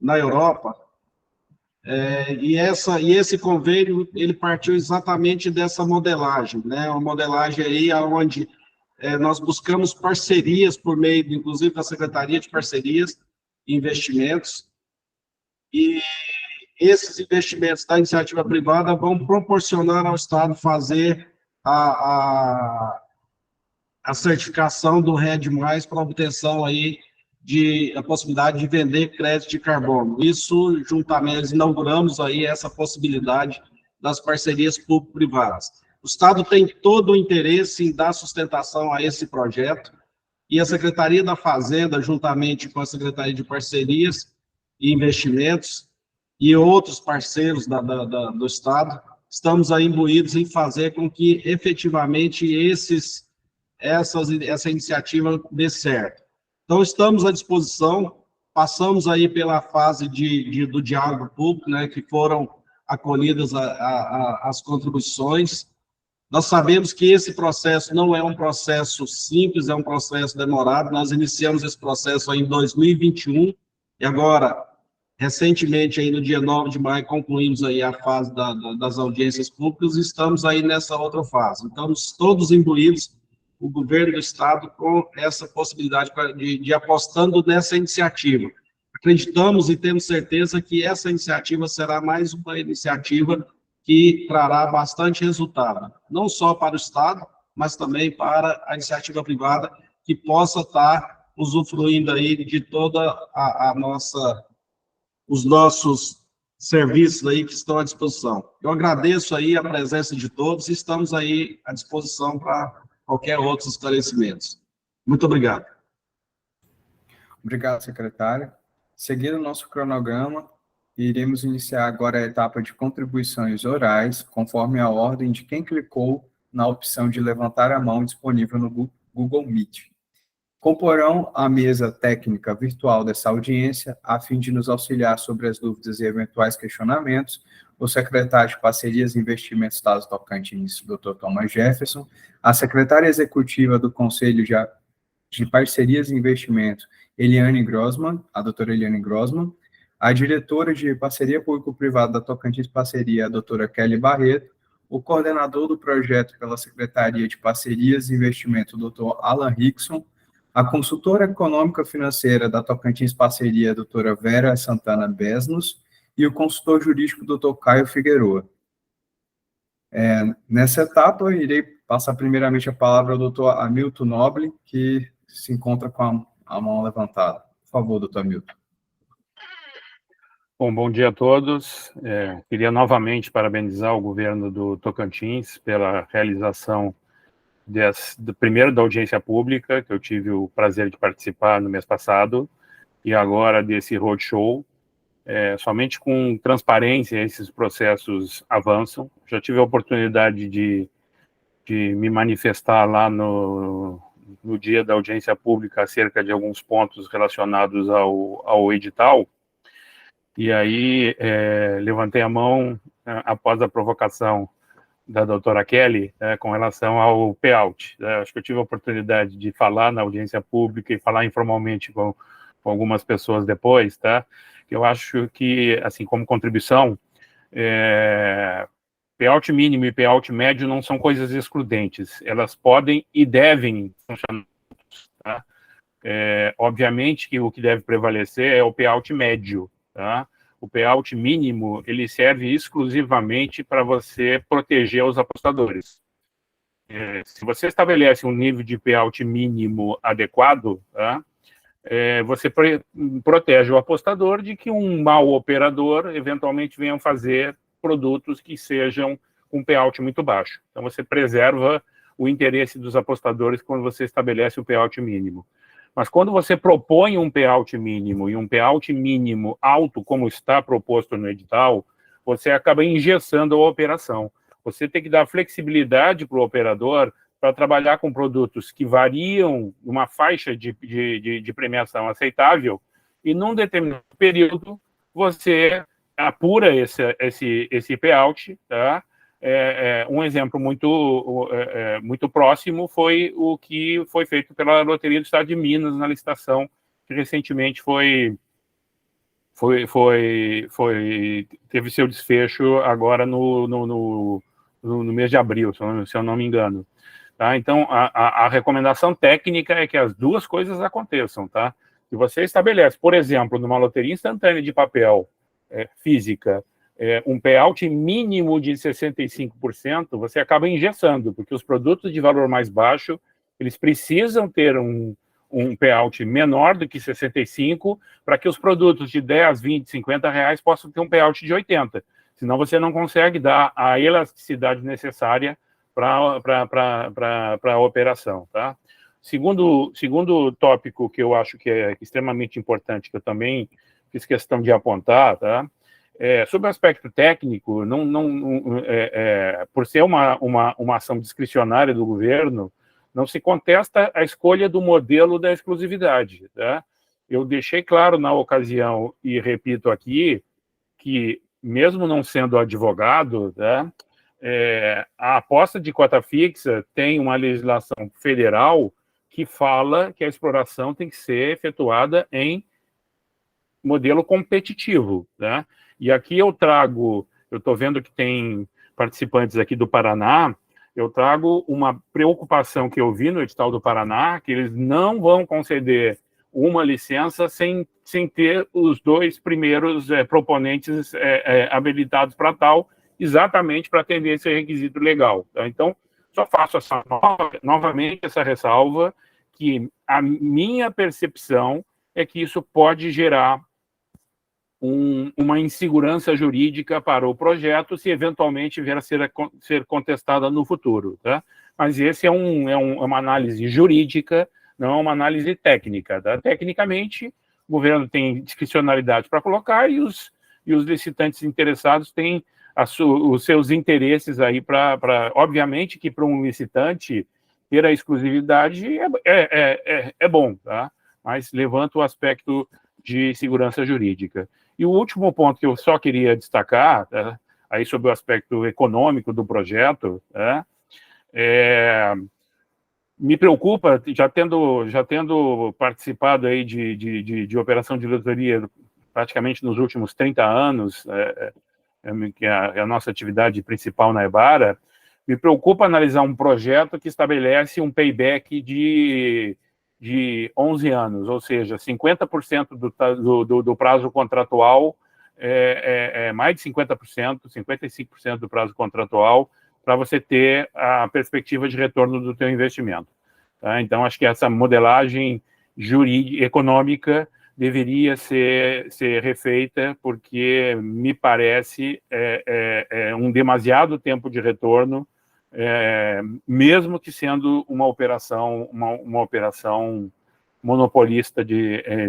na Europa, e esse convênio, ele partiu exatamente dessa modelagem, né, uma modelagem aí onde nós buscamos parcerias por meio, inclusive, da Secretaria de Parcerias e Investimentos, e esses investimentos da iniciativa privada vão proporcionar ao Estado fazer a certificação do RED+, para obtenção aí a possibilidade de vender crédito de carbono. Isso, juntamente, inauguramos aí essa possibilidade das parcerias público-privadas. O Estado tem todo o interesse em dar sustentação a esse projeto, e a Secretaria da Fazenda, juntamente com a Secretaria de Parcerias e Investimentos, e outros parceiros do Estado, estamos aí imbuídos em fazer com que, efetivamente, essa iniciativa dê certo. Então, estamos à disposição, passamos aí pela fase do diálogo público, né, que foram acolhidas as contribuições. Nós sabemos que esse processo não é um processo simples, é um processo demorado. Nós iniciamos esse processo aí em 2021, e agora, recentemente, aí no dia 9 de maio, concluímos aí a fase das audiências públicas e estamos aí nessa outra fase. Então, todos imbuídos, o governo do Estado, com essa possibilidade de apostando nessa iniciativa. Acreditamos e temos certeza que essa iniciativa será mais uma iniciativa que trará bastante resultado, não só para o Estado, mas também para a iniciativa privada, que possa estar usufruindo aí de toda os nossos serviços aí que estão à disposição. Eu agradeço aí a presença de todos e estamos aí à disposição para qualquer outros esclarecimentos. Muito obrigado. Obrigado, secretário. Seguindo o nosso cronograma, iremos iniciar agora a etapa de contribuições orais, conforme a ordem de quem clicou na opção de levantar a mão disponível no Google Meet. Comporão a mesa técnica virtual dessa audiência, a fim de nos auxiliar sobre as dúvidas e eventuais questionamentos, o secretário de Parcerias e Investimentos do Estado do Tocantins, Dr. Thomas Jefferson, a secretária executiva do Conselho de Parcerias e Investimentos, Eliane Grossman, a doutora Eliane Grossman, a diretora de Parceria Público-Privada da Tocantins Parceria, a doutora Kelly Barreto, o coordenador do projeto pela Secretaria de Parcerias e Investimentos, o doutor Alan Rickson, a consultora econômica financeira da Tocantins Parceria, a doutora Vera Santana Besnos, e o consultor jurídico, doutor Caio Figueroa. Nessa etapa, eu irei passar primeiramente a palavra ao doutor Hamilton Noble, que se encontra com a mão levantada. Por favor, doutor Hamilton. Bom dia a todos. Queria novamente parabenizar o governo do Tocantins pela realização primeiro da audiência pública, que eu tive o prazer de participar no mês passado, e agora desse roadshow. Somente com transparência esses processos avançam. Já tive a oportunidade de me manifestar lá no dia da audiência pública acerca de alguns pontos relacionados ao edital, e aí levantei a mão após a provocação da doutora Kelly com relação ao payout. Acho que eu tive a oportunidade de falar na audiência pública e falar informalmente com algumas pessoas depois, tá? Eu acho que, assim, como contribuição, payout mínimo e payout médio não são coisas excludentes, elas podem e devem funcionar, tá? Obviamente que o que deve prevalecer é o payout médio, tá? O payout mínimo, ele serve exclusivamente para você proteger os apostadores. Se você estabelece um nível de payout mínimo adequado, tá? Você protege o apostador de que um mau operador eventualmente venha fazer produtos que sejam com payout muito baixo. Então, você preserva o interesse dos apostadores quando você estabelece o payout mínimo. Mas quando você propõe um payout mínimo e um payout mínimo alto, como está proposto no edital, você acaba engessando a operação. Você tem que dar flexibilidade para o operador para trabalhar com produtos que variam uma faixa de premiação aceitável, e num determinado período você apura esse payout, tá? Um exemplo muito próximo foi o que foi feito pela Loteria do Estado de Minas na licitação, que recentemente teve seu desfecho agora no mês de abril, se eu não me engano. Tá? Então, a recomendação técnica é que as duas coisas aconteçam, tá? Se você estabelece, por exemplo, numa loteria instantânea de papel física, um payout mínimo de 65%, você acaba engessando, porque os produtos de valor mais baixo, eles precisam ter um payout menor do que 65%, para que os produtos de 10, 20, 50 reais possam ter um payout de 80%. Senão você não consegue dar a elasticidade necessária para a operação, tá? Segundo tópico que eu acho que é extremamente importante, que eu também fiz questão de apontar, tá? Sobre o aspecto técnico, por ser uma ação discricionária do governo, não se contesta a escolha do modelo da exclusividade, tá? Eu deixei claro na ocasião, e repito aqui, que mesmo não sendo advogado, tá? A aposta de cota fixa tem uma legislação federal que fala que a exploração tem que ser efetuada em modelo competitivo, né? E aqui eu estou vendo que tem participantes aqui do Paraná, eu trago uma preocupação que eu vi no edital do Paraná, que eles não vão conceder uma licença sem ter os dois primeiros proponentes habilitados para tal, exatamente para atender esse requisito legal. Tá? Então, só faço novamente essa ressalva, que a minha percepção é que isso pode gerar uma insegurança jurídica para o projeto, se eventualmente vier a ser contestada no futuro. Tá? Mas esse é uma análise jurídica, não é uma análise técnica. Tá? Tecnicamente, o governo tem discricionalidade para colocar e os licitantes interessados têm os seus interesses aí obviamente que para um licitante ter a exclusividade é bom, tá? Mas levanta o aspecto de segurança jurídica. E o último ponto que eu só queria destacar, tá? Aí sobre o aspecto econômico do projeto, tá? Me preocupa, já tendo participado aí de operação de loteria praticamente nos últimos 30 anos, que é a nossa atividade principal na Ebara, me preocupa analisar um projeto que estabelece um payback de 11 anos, ou seja, 50% do prazo contratual, mais de 50%, 55% do prazo contratual, para você ter a perspectiva de retorno do teu investimento. Tá? Então, acho que essa modelagem jurídica, econômica, deveria ser refeita, porque me parece um demasiado tempo de retorno, mesmo que sendo uma operação monopolista,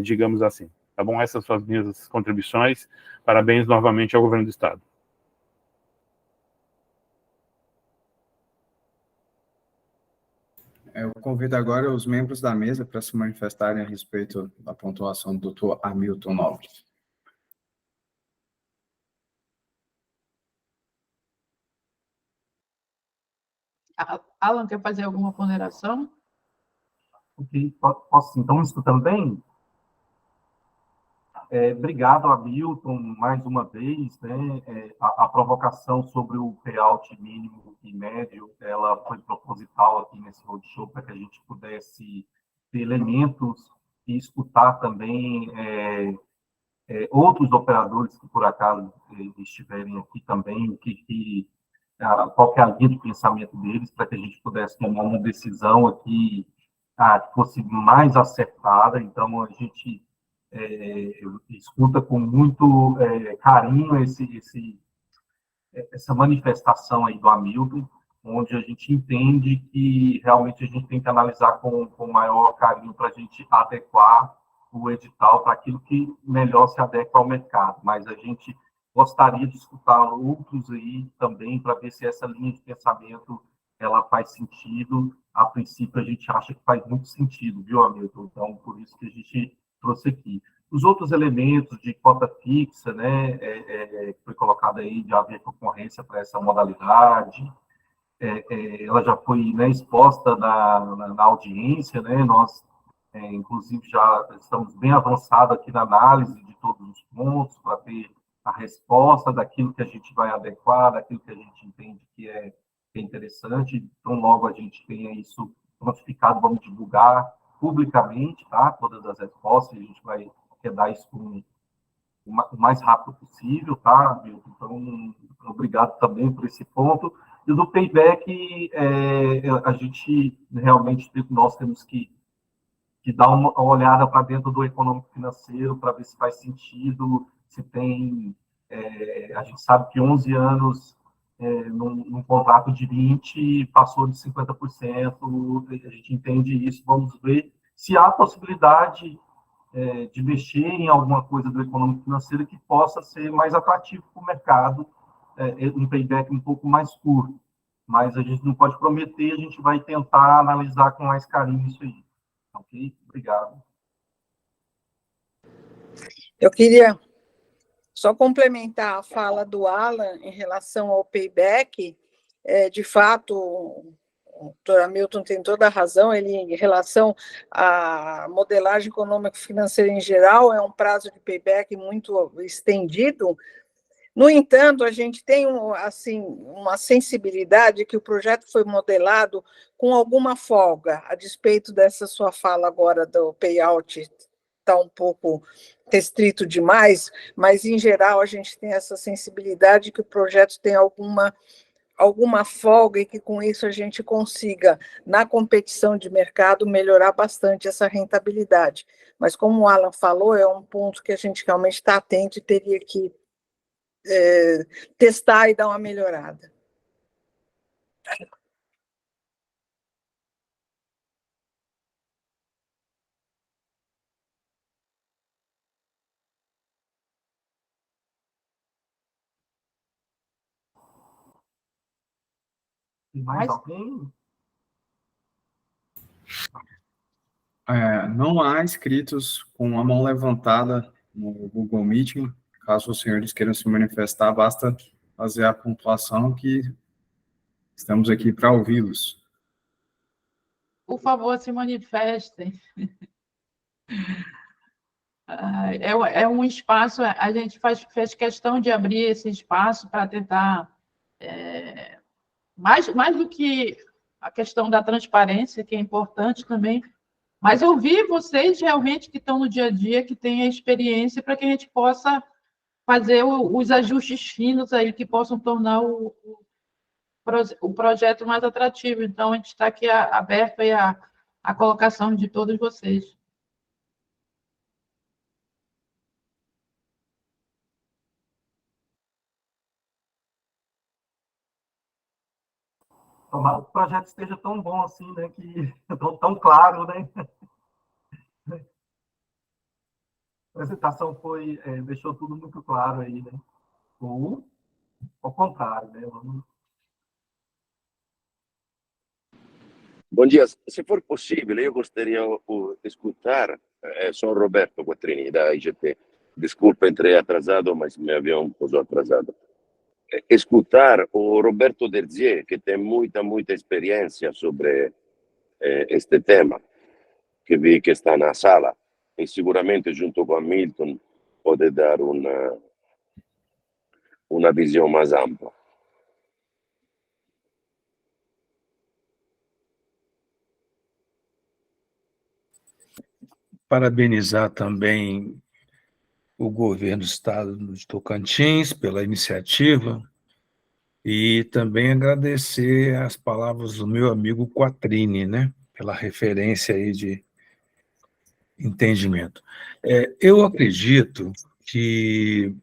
digamos assim. Tá bom? Essas são as minhas contribuições. Parabéns novamente ao governo do Estado. Eu convido agora os membros da mesa para se manifestarem a respeito da pontuação do Dr. Hamilton Nobre. Alan, quer fazer alguma ponderação? Ok, posso sim. Estão me escutando bem? Obrigado, Hamilton, mais uma vez, né? A provocação sobre o payout mínimo e médio, ela foi proposital aqui nesse roadshow para que a gente pudesse ter elementos e escutar também outros operadores que, por acaso, estiverem aqui também, qual que é a linha de pensamento deles, para que a gente pudesse tomar uma decisão aqui que fosse mais acertada. Então, a gente escuta com muito carinho essa manifestação aí do Hamilton, onde a gente entende que realmente a gente tem que analisar com maior carinho para a gente adequar o edital para aquilo que melhor se adequa ao mercado. Mas a gente gostaria de escutar outros aí também para ver se essa linha de pensamento ela faz sentido. A princípio, a gente acha que faz muito sentido, viu, Hamilton? Então, por isso que a gente trouxe aqui. Os outros elementos de cota fixa, né, que foi colocado aí de haver concorrência para essa modalidade, ela já foi, né, exposta na audiência, né, nós, inclusive, já estamos bem avançados aqui na análise de todos os pontos, para ter a resposta daquilo que a gente vai adequar, daquilo que a gente entende que é interessante. Então, logo a gente tenha isso notificado, vamos divulgar publicamente, tá, todas as respostas, a gente vai dar isso o mais rápido possível, tá, Milton? Então, obrigado também por esse ponto. E do payback, a gente realmente, nós temos que dar uma olhada para dentro do econômico financeiro, para ver se faz sentido, se tem... a gente sabe que 11 anos num contrato de 20 passou de 50%, a gente entende isso, vamos ver se há possibilidade de mexer em alguma coisa do econômico financeiro que possa ser mais atrativo para o mercado, um payback um pouco mais curto. Mas a gente não pode prometer, a gente vai tentar analisar com mais carinho isso aí. Ok? Obrigado. Eu queria só complementar a fala do Alan em relação ao payback. De fato, o doutor Hamilton tem toda a razão, ele, em relação à modelagem econômico-financeira em geral, é um prazo de payback muito estendido. No entanto, a gente tem assim, uma sensibilidade que o projeto foi modelado com alguma folga, a despeito dessa sua fala agora do payout está um pouco restrito demais, mas, em geral, a gente tem essa sensibilidade que o projeto tem alguma folga e que, com isso, a gente consiga, na competição de mercado, melhorar bastante essa rentabilidade. Mas, como o Alan falou, é um ponto que a gente realmente está atento e teria que testar e dar uma melhorada. Tem mais alguém? Não há inscritos com a mão levantada no Google Meeting. Caso os senhores queiram se manifestar, basta fazer a pontuação que estamos aqui para ouvi-los. Por favor, se manifestem. É um espaço, a gente fez questão de abrir esse espaço para tentar, mais do que a questão da transparência, que é importante também, mas ouvir vocês realmente que estão no dia a dia, que têm a experiência, para que a gente possa fazer os ajustes finos aí que possam tornar o projeto mais atrativo. Então, a gente está aqui aberto aí a colocação de todos vocês. Tomara que o projeto esteja tão bom assim, né? Que tão claro, né? A apresentação deixou tudo muito claro aí, né? Ou ao contrário, né? Bom dia. Se for possível, eu gostaria de escutar, sou Roberto Quattrini, da IGT. Desculpa, entrei atrasado, mas meu avião pousou atrasado. Escutar o Roberto Derzier, que tem muita experiência sobre este tema, que vi que está na sala, e seguramente, junto com Hamilton, pode dar uma visão mais ampla. Parabenizar também o governo do estado de Tocantins pela iniciativa e também agradecer as palavras do meu amigo Quattrini, né, pela referência aí de entendimento. Eu acredito que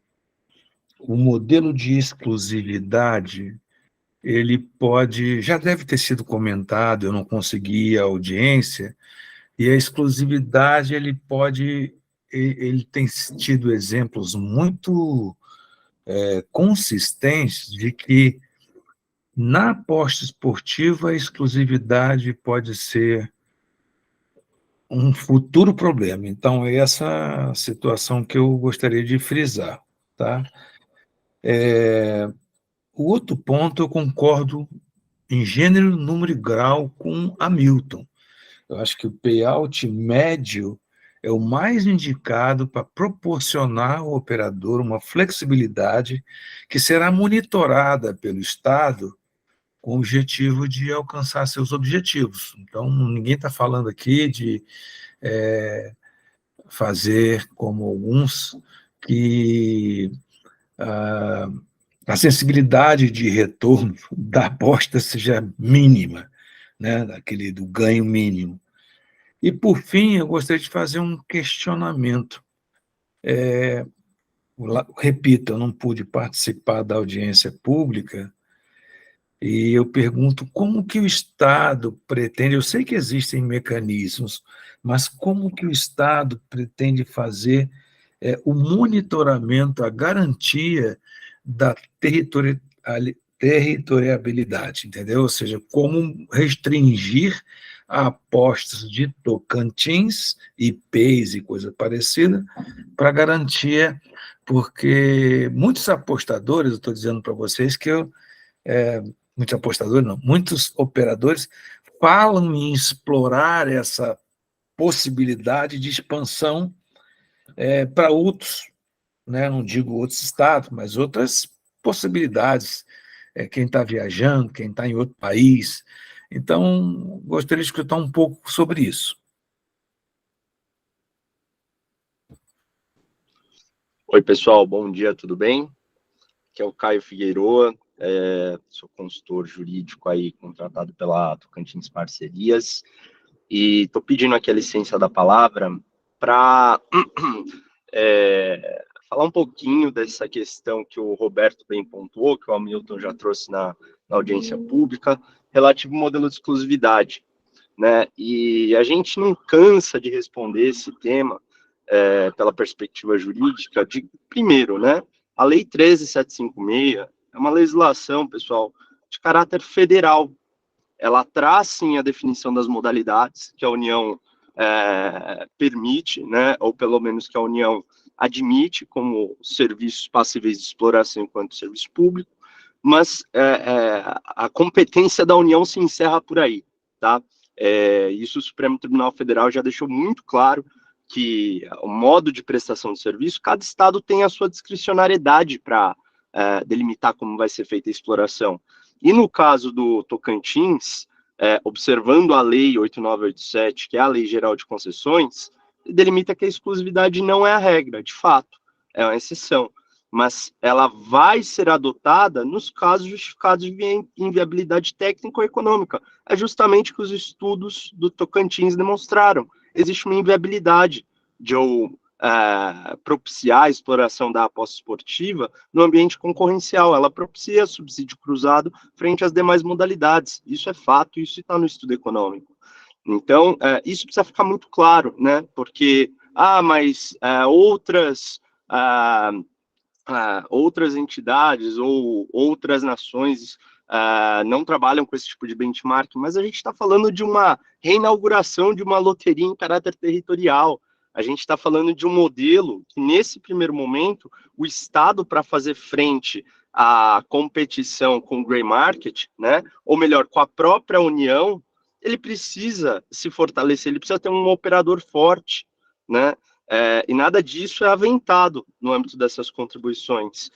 o modelo de exclusividade, ele pode, já deve ter sido comentado, eu não consegui a audiência, e a exclusividade, ele tem tido exemplos muito consistentes de que na aposta esportiva a exclusividade pode ser um futuro problema. Então, é essa situação que eu gostaria de frisar, tá? O outro ponto, eu concordo em gênero, número e grau com Hamilton. Eu acho que o payout médio é o mais indicado para proporcionar ao operador uma flexibilidade que será monitorada pelo Estado com o objetivo de alcançar seus objetivos. Então, ninguém está falando aqui de fazer como alguns que a sensibilidade de retorno da aposta seja mínima, né, do ganho mínimo. E, por fim, eu gostaria de fazer um questionamento. Repito, eu não pude participar da audiência pública, e eu pergunto como que o Estado pretende, eu sei que existem mecanismos, mas como que o Estado pretende fazer o monitoramento, a garantia da territorialidade, entendeu? Ou seja, como restringir a apostas de Tocantins, IPs e coisa parecida, para garantia, porque muitos apostadores, eu estou dizendo para vocês que muitos operadores falam em explorar essa possibilidade de expansão para outros, né? Não digo outros estados, mas outras possibilidades, quem está viajando, quem está em outro país. Então, gostaria de escutar um pouco sobre isso. Oi, pessoal, bom dia, tudo bem? Aqui é o Caio Figueiroa, sou consultor jurídico aí, contratado pela Tocantins Parcerias, e estou pedindo aqui a licença da palavra para falar um pouquinho dessa questão que o Roberto bem pontuou, que o Hamilton já trouxe na audiência pública, relativo ao modelo de exclusividade, né? E a gente não cansa de responder esse tema pela perspectiva jurídica, primeiro, né? A Lei 13.756 é uma legislação, pessoal, de caráter federal, ela traz sim a definição das modalidades que a União permite, né, ou pelo menos que a União admite como serviços passíveis de exploração enquanto serviço público, mas a competência da União se encerra por aí, tá? Isso o Supremo Tribunal Federal já deixou muito claro, que o modo de prestação de serviço, cada estado tem a sua discricionariedade para delimitar como vai ser feita a exploração. E no caso do Tocantins, observando a Lei 8987, que é a Lei Geral de Concessões, delimita que a exclusividade não é a regra, de fato, é uma exceção, mas ela vai ser adotada nos casos justificados de inviabilidade técnica ou econômica. É justamente o que os estudos do Tocantins demonstraram. Existe uma inviabilidade de propiciar a exploração da aposta esportiva no ambiente concorrencial. Ela propicia subsídio cruzado frente às demais modalidades. Isso é fato, isso está no estudo econômico. Então, isso precisa ficar muito claro, né? Porque, mas outras entidades ou outras nações não trabalham com esse tipo de benchmark, mas a gente está falando de uma reinauguração de uma loteria em caráter territorial. A gente está falando de um modelo que, nesse primeiro momento, o Estado, para fazer frente à competição com o grey market, né, ou melhor, com a própria União, ele precisa se fortalecer, ele precisa ter um operador forte, né? E nada disso é aventado no âmbito dessas contribuições.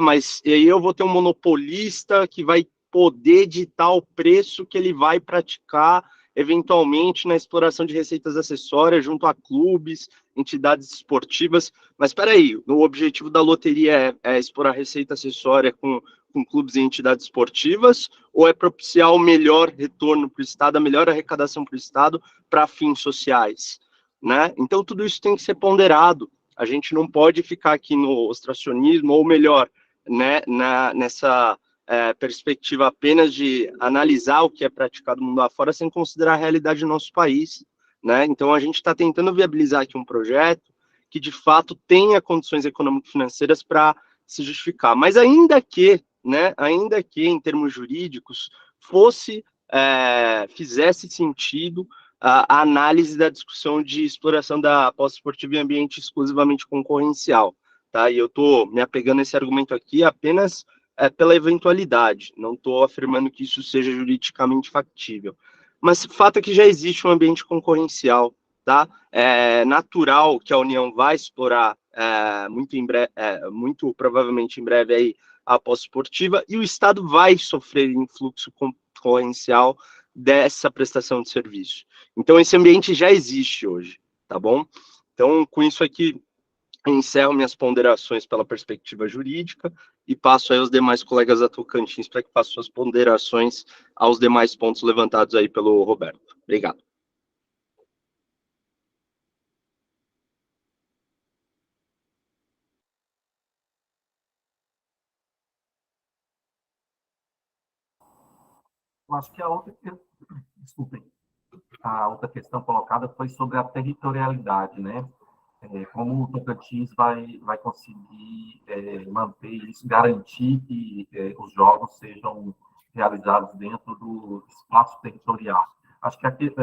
Mas e aí eu vou ter um monopolista que vai poder ditar o preço que ele vai praticar eventualmente na exploração de receitas acessórias junto a clubes, entidades esportivas. Mas espera aí, o objetivo da loteria é explorar receita acessória com clubes e entidades esportivas, ou é propiciar o melhor retorno para o Estado, a melhor arrecadação para o Estado para fins sociais, né? Então tudo isso tem que ser ponderado. A gente não pode ficar aqui no ostracionismo, ou melhor, né, nessa perspectiva apenas de analisar o que é praticado no mundo afora sem considerar a realidade do nosso país, né? Então a gente está tentando viabilizar aqui um projeto que de fato tenha condições econômico-financeiras para se justificar, mas ainda que em termos jurídicos fizesse sentido a análise da discussão de exploração da aposta esportiva em ambiente exclusivamente concorrencial, tá? E eu estou me apegando a esse argumento aqui apenas pela eventualidade, não estou afirmando que isso seja juridicamente factível. Mas o fato é que já existe um ambiente concorrencial, tá? É natural que a União vai explorar muito provavelmente em breve aí a aposta esportiva, e o Estado vai sofrer influxo concorrencial dessa prestação de serviço. Então, esse ambiente já existe hoje, tá bom? Então, com isso aqui, encerro minhas ponderações pela perspectiva jurídica e passo aí aos demais colegas da Tocantins para que façam suas ponderações aos demais pontos levantados aí pelo Roberto. Obrigado. Eu acho que a outra questão colocada foi sobre a territorialidade, né? Como o Tocantins vai conseguir manter isso, garantir que os jogos sejam realizados dentro do espaço territorial. Acho que aqui,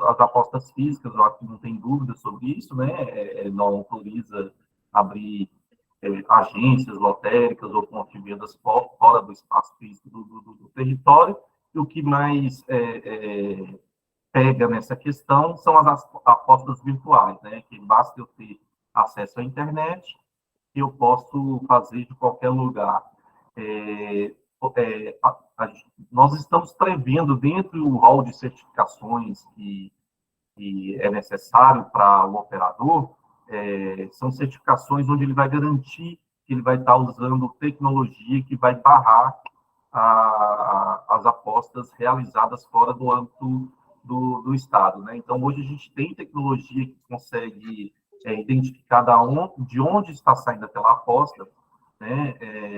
as apostas físicas, eu acho que não tem dúvida sobre isso, né? Não autoriza abrir agências lotéricas ou pontos de vendas fora do espaço físico do território. E o que mais pega nessa questão são as apostas virtuais, né? Que basta eu ter acesso à internet, que eu posso fazer de qualquer lugar. Nós estamos prevendo, dentro do rol de certificações que é necessário para o operador, são certificações onde ele vai garantir que ele vai estar usando tecnologia que vai barrar as apostas realizadas fora do âmbito do Estado, né? Então, hoje a gente tem tecnologia que consegue identificar de onde está saindo aquela aposta, né?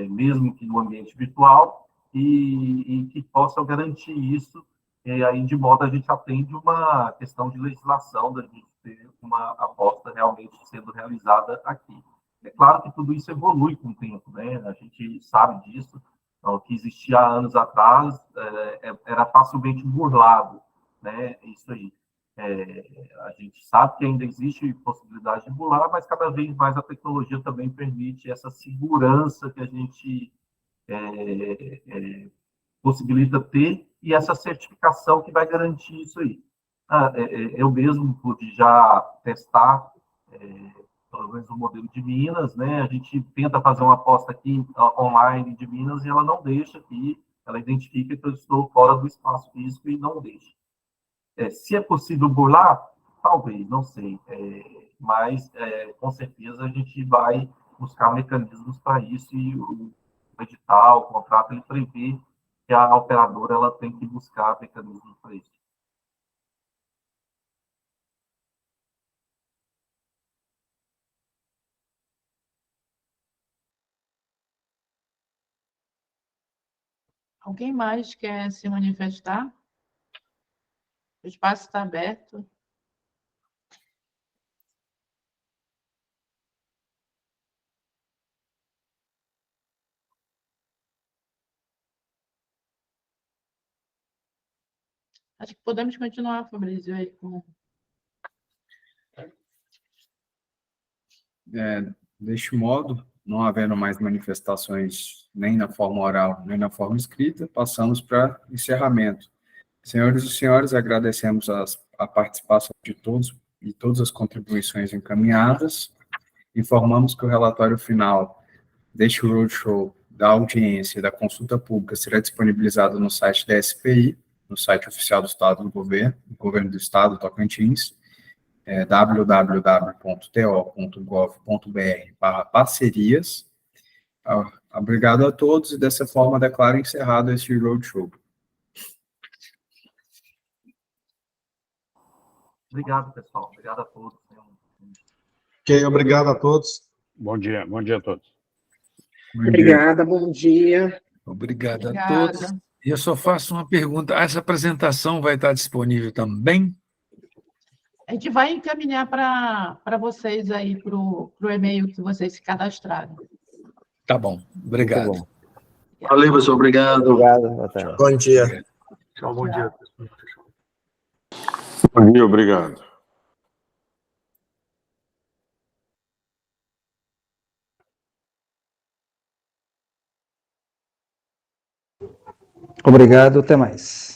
Mesmo que no ambiente virtual, e que possa garantir isso, e aí de modo a gente atende uma questão de legislação, da gente ter uma aposta realmente sendo realizada aqui. É claro que tudo isso evolui com o tempo, né? A gente sabe disso, Então, o que existia há anos atrás era facilmente burlado, né? Isso aí. A gente sabe que ainda existe possibilidade de burlar, mas cada vez mais a tecnologia também permite essa segurança que a gente possibilita ter e essa certificação que vai garantir isso aí. Eu mesmo pude já testar, pelo menos o modelo de Minas, né? A gente tenta fazer uma aposta aqui online de Minas e ela não deixa aqui, ela identifica que eu estou fora do espaço físico e não deixa. Se é possível burlar, talvez, não sei, mas com certeza a gente vai buscar mecanismos para isso e o edital, o contrato, ele prevê que a operadora ela tem que buscar mecanismos para isso. Alguém mais quer se manifestar? O espaço está aberto. Acho que podemos continuar, Fabrício, aí com... Deste modo, não havendo mais manifestações nem na forma oral, nem na forma escrita, passamos para encerramento. Senhoras e senhores, agradecemos a participação de todos e todas as contribuições encaminhadas. Informamos que o relatório final deste roadshow, da audiência e da consulta pública será disponibilizado no site da SPI, no site oficial do Estado do Governo do Estado do Tocantins, www.to.gov.br/parcerias. Obrigado a todos e dessa forma declaro encerrado este roadshow. Obrigado, pessoal. Obrigado a todos. Ok, obrigado a todos. Bom dia a todos. Obrigada, bom dia. Obrigado a todos. E eu só faço uma pergunta: essa apresentação vai estar disponível também? A gente vai encaminhar para vocês aí, para o e-mail que vocês se cadastraram. Tá bom, obrigado. Bom. Valeu, pessoal, obrigado. Obrigado, até. Bom dia. Tchau, bom dia. Bom dia, obrigado. Obrigado, até mais.